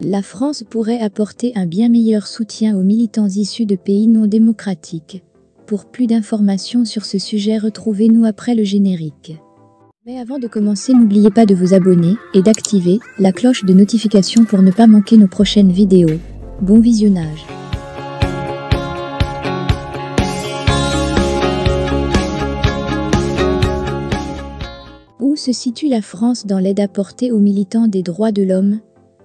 La France pourrait apporter un bien meilleur soutien aux militants issus de pays non démocratiques. Pour plus d'informations sur ce sujet, retrouvez-nous après le générique. Mais avant de commencer, n'oubliez pas de vous abonner et d'activer la cloche de notification pour ne pas manquer nos prochaines vidéos. Bon visionnage. Où se situe la France dans l'aide apportée aux militants des droits de l'homme?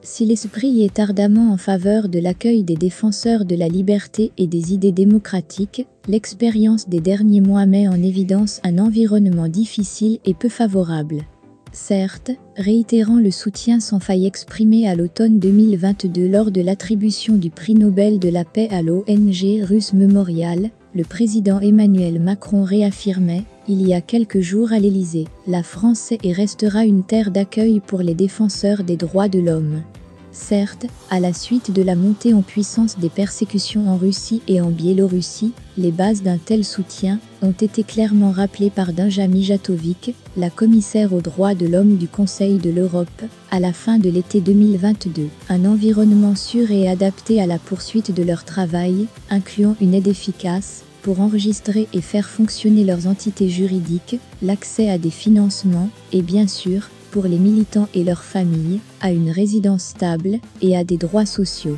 Si l'esprit est ardemment en faveur de l'accueil des défenseurs de la liberté et des idées démocratiques, l'expérience des derniers mois met en évidence un environnement difficile et peu favorable. Certes, réitérant le soutien sans faille exprimé à l'automne 2022 lors de l'attribution du prix Nobel de la paix à l'ONG russe Memorial, le président Emmanuel Macron réaffirmait, il y a quelques jours à l'Élysée, la France est et restera une terre d'accueil pour les défenseurs des droits de l'homme. Certes, à la suite de la montée en puissance des persécutions en Russie et en Biélorussie, les bases d'un tel soutien ont été clairement rappelées par Dinja Mijatović, la commissaire aux droits de l'homme du Conseil de l'Europe, à la fin de l'été 2022. Un environnement sûr et adapté à la poursuite de leur travail, incluant une aide efficace pour enregistrer et faire fonctionner leurs entités juridiques, l'accès à des financements et bien sûr, pour les militants et leurs familles, à une résidence stable et à des droits sociaux.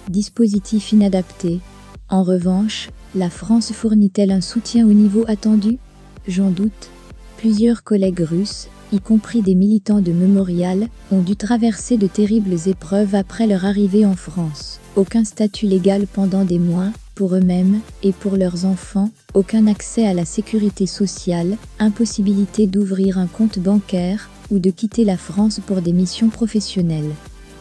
Dispositif inadapté. En revanche, la France fournit-elle un soutien au niveau attendu? J'en doute. Plusieurs collègues russes, y compris des militants de Memorial, ont dû traverser de terribles épreuves après leur arrivée en France. Aucun statut légal pendant des mois, pour eux-mêmes et pour leurs enfants, aucun accès à la sécurité sociale, impossibilité d'ouvrir un compte bancaire ou de quitter la France pour des missions professionnelles.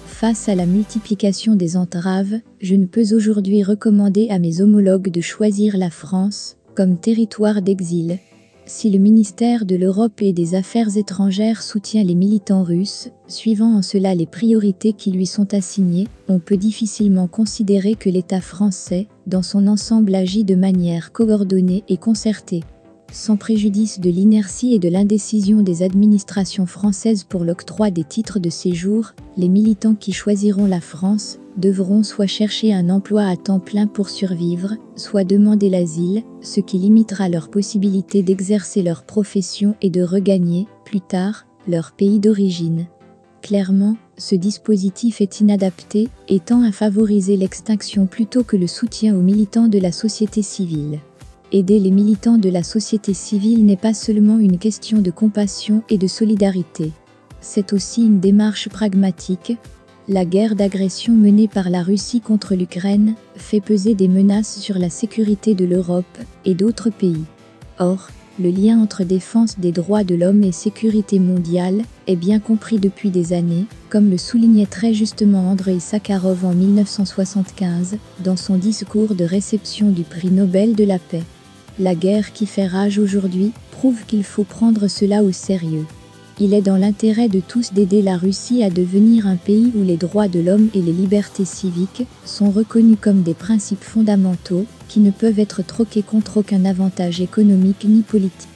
Face à la multiplication des entraves, je ne peux aujourd'hui recommander à mes homologues de choisir la France comme territoire d'exil. Si le ministère de l'Europe et des Affaires étrangères soutient les militants russes, suivant en cela les priorités qui lui sont assignées, on peut difficilement considérer que l'État français, dans son ensemble, agit de manière coordonnée et concertée. Sans préjudice de l'inertie et de l'indécision des administrations françaises pour l'octroi des titres de séjour, les militants qui choisiront la France devront soit chercher un emploi à temps plein pour survivre, soit demander l'asile, ce qui limitera leur possibilité d'exercer leur profession et de regagner, plus tard, leur pays d'origine. Clairement, ce dispositif est inadapté et tend à favoriser l'extinction plutôt que le soutien aux militants de la société civile. Aider les militants de la société civile n'est pas seulement une question de compassion et de solidarité. C'est aussi une démarche pragmatique. La guerre d'agression menée par la Russie contre l'Ukraine fait peser des menaces sur la sécurité de l'Europe et d'autres pays. Or, le lien entre défense des droits de l'homme et sécurité mondiale est bien compris depuis des années, comme le soulignait très justement Andreï Sakharov en 1975 dans son discours de réception du prix Nobel de la paix. La guerre qui fait rage aujourd'hui prouve qu'il faut prendre cela au sérieux. Il est dans l'intérêt de tous d'aider la Russie à devenir un pays où les droits de l'homme et les libertés civiques sont reconnus comme des principes fondamentaux qui ne peuvent être troqués contre aucun avantage économique ni politique.